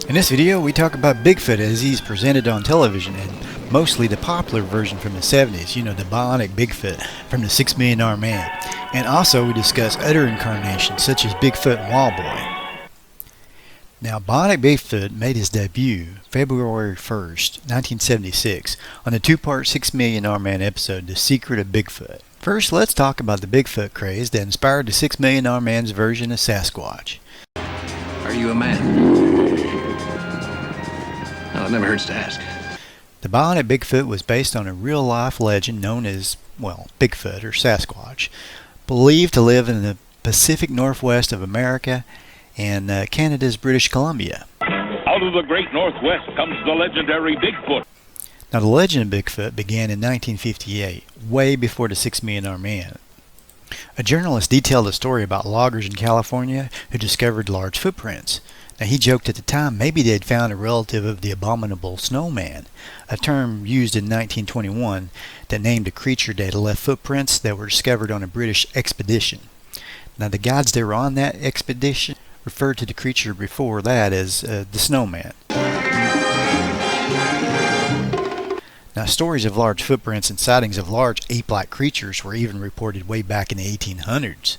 In this video, we talk about Bigfoot as he's presented on television, and mostly the popular version from the 70s, you know, the Bionic Bigfoot from the $6 Million Man. And also we discuss other incarnations such as Bigfoot and Wildboy. Now, Bionic Bigfoot made his debut February 1st, 1976 on the two-part $6 Million Man episode, The Secret of Bigfoot. First, let's talk about the Bigfoot craze that inspired the $6 Million Man's version of Sasquatch. Are you a man? No, it never hurts to ask. The Bionic Bigfoot was based on a real-life legend known as, well, Bigfoot or Sasquatch, believed to live in the Pacific Northwest of America and Canada's British Columbia. Out of the great Northwest comes the legendary Bigfoot. Now, the legend of Bigfoot began in 1958, way before the $6 Million Man. A journalist detailed a story about loggers in California who discovered large footprints. Now, he joked at the time maybe they had found a relative of the abominable snowman, a term used in 1921 that named a creature that had left footprints that were discovered on a British expedition. Now, the guides that were on that expedition referred to the creature before that as the snowman. Now, stories of large footprints and sightings of large ape-like creatures were even reported way back in the 1800s.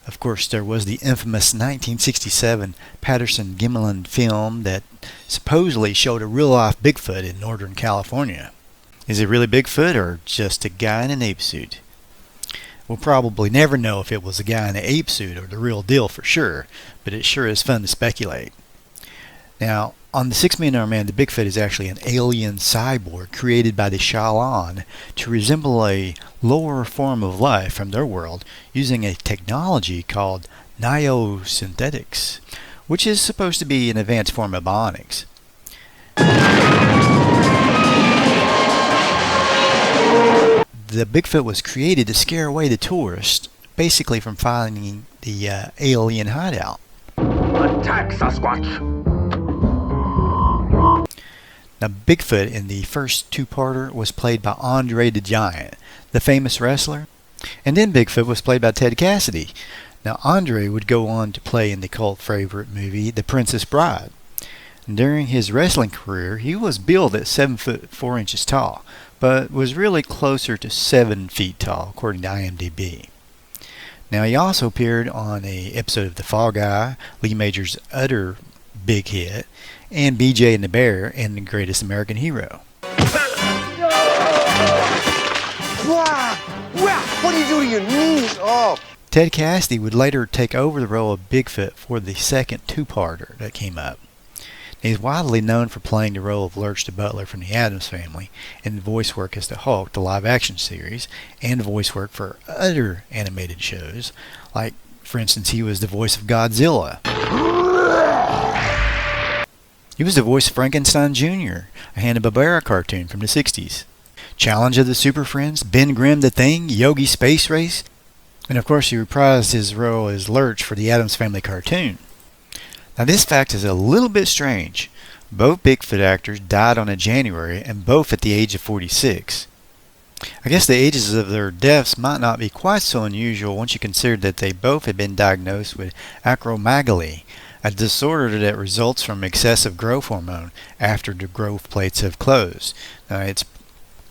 Of course, there was the infamous 1967 Patterson-Gimlin film that supposedly showed a real-life Bigfoot in Northern California. Is it really Bigfoot or just a guy in an ape suit? We'll probably never know if it was a guy in an ape suit or the real deal for sure, but it sure is fun to speculate. Now, on the $6 Million Man, the Bigfoot is actually an alien cyborg created by the Shalan to resemble a lower form of life from their world using a technology called neosynthetics, which is supposed to be an advanced form of bionics. The Bigfoot was created to scare away the tourists, basically from finding the alien hideout. Attack, Sasquatch! Now, Bigfoot in the first two-parter was played by Andre the Giant, the famous wrestler, and then Bigfoot was played by Ted Cassidy. Now, Andre would go on to play in the cult favorite movie The Princess Bride. And during his wrestling career, he was billed at 7 foot 4 inches tall, but was really closer to 7 feet tall, according to IMDb. Now, he also appeared on an episode of The Fall Guy, Lee Majors' other big hit, and BJ and the Bear and The Greatest American Hero. What do you do to your knees? Oh. Ted Cassidy would later take over the role of Bigfoot for the second two-parter that came up. He's widely known for playing the role of Lurch the Butler from the Addams Family, and voice work as the Hulk, the live-action series, and voice work for other animated shows, like, for instance, he was the voice of Godzilla. He was the voice of Frankenstein Jr., a Hanna-Barbera cartoon from the 60s. Challenge of the Super Friends, Ben Grimm the Thing, Yogi Space Race, and of course he reprised his role as Lurch for the Addams Family cartoon. Now, this fact is a little bit strange. Both Bigfoot actors died on a January, and both at the age of 46. I guess the ages of their deaths might not be quite so unusual once you consider that they both had been diagnosed with acromegaly, a disorder that results from excessive growth hormone after the growth plates have closed. Now,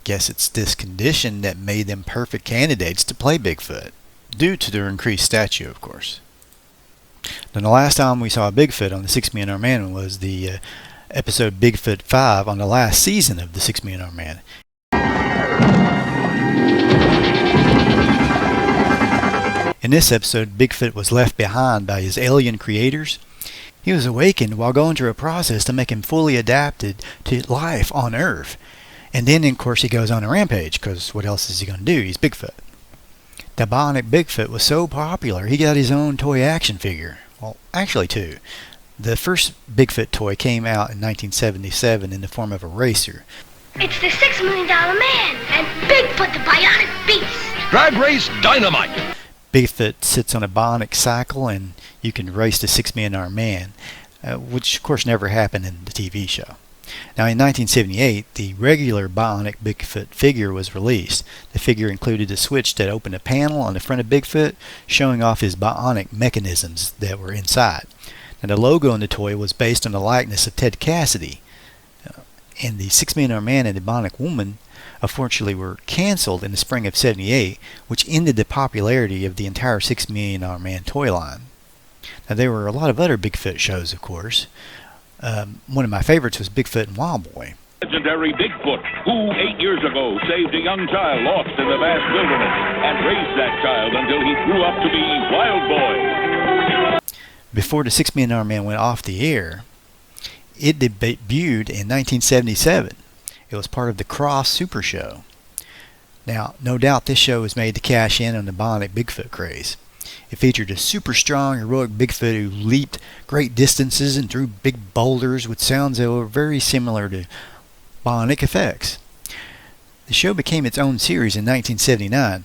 guess it's this condition that made them perfect candidates to play Bigfoot, due to their increased stature, of course. Now, the last time we saw Bigfoot on the $6 Million Man was the episode Bigfoot 5 on the last season of the $6 Million Man. In this episode, Bigfoot was left behind by his alien creators. He was awakened while going through a process to make him fully adapted to life on Earth. And then, of course, he goes on a rampage, because what else is he going to do? He's Bigfoot. The Bionic Bigfoot was so popular, he got his own toy action figure. Well, actually two. The first Bigfoot toy came out in 1977 in the form of a racer. It's the $6 Million Man and Bigfoot the Bionic Beast. Drag race dynamite! Bigfoot sits on a bionic cycle, and you can race the $6 Million Man, which of course never happened in the TV show. Now, in 1978, the regular Bionic Bigfoot figure was released. The figure included a switch that opened a panel on the front of Bigfoot, showing off his bionic mechanisms that were inside. And the logo on the toy was based on the likeness of Ted Cassidy. And the 6 Million Dollar Man and the Bionic Woman unfortunately were canceled in the spring of '78, which ended the popularity of the entire 6 Million Dollar Man toy line. Now, there were a lot of other Bigfoot shows, of course. One of my favorites was Bigfoot and Wildboy. Legendary Bigfoot, who 8 years ago saved a young child lost in the vast wilderness and raised that child until he grew up to be Wildboy. Before the 6 Million Dollar Man went off the air, it debuted in 1977. It was part of the Cross Super Show. Now, no doubt this show was made to cash in on the Bionic Bigfoot craze. It featured a super strong, heroic Bigfoot who leaped great distances and threw big boulders with sounds that were very similar to bionic effects. The show became its own series in 1979.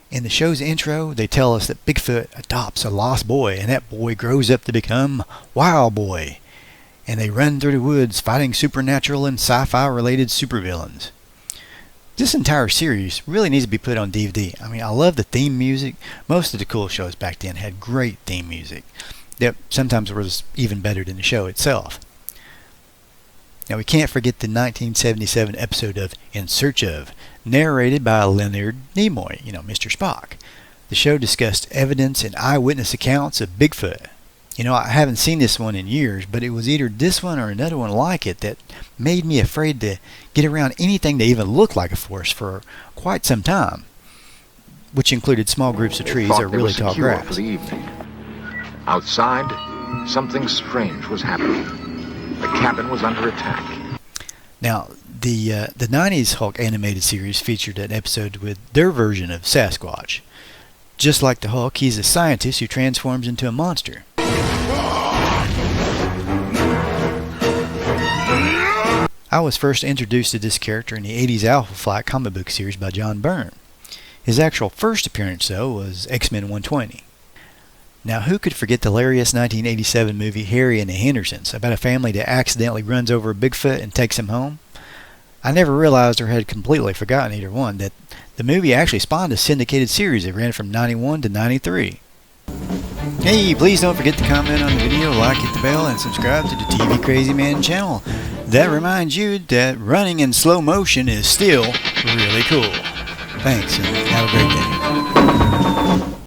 In the show's intro, they tell us that Bigfoot adopts a lost boy, and that boy grows up to become Wildboy. And they run through the woods fighting supernatural and sci-fi related supervillains. This entire series really needs to be put on DVD. I mean, I love the theme music. Most of the cool shows back then had great theme music that sometimes was even better than the show itself. Now, we can't forget the 1977 episode of In Search Of, narrated by Leonard Nimoy, Mr. Spock. The show discussed evidence and eyewitness accounts of Bigfoot. I haven't seen this one in years, but it was either this one or another one like it that made me afraid to get around anything that even looked like a forest for quite some time, which included small groups of trees or really tall grass. For the evening. Outside, something strange was happening. The cabin was under attack. Now, the 90s Hulk animated series featured an episode with their version of Sasquatch. Just like the Hulk, he's a scientist who transforms into a monster. I was first introduced to this character in the 80s Alpha Flight comic book series by John Byrne. His actual first appearance, though, was X-Men 120. Now, who could forget the hilarious 1987 movie Harry and the Hendersons, about a family that accidentally runs over a Bigfoot and takes him home? I never realized or had completely forgotten either one, that the movie actually spawned a syndicated series that ran from 91 to 93. Hey, please don't forget to comment on the video, like, hit the bell, and subscribe to the TV Crazy Man channel. That reminds you that running in slow motion is still really cool. Thanks, and have a great day.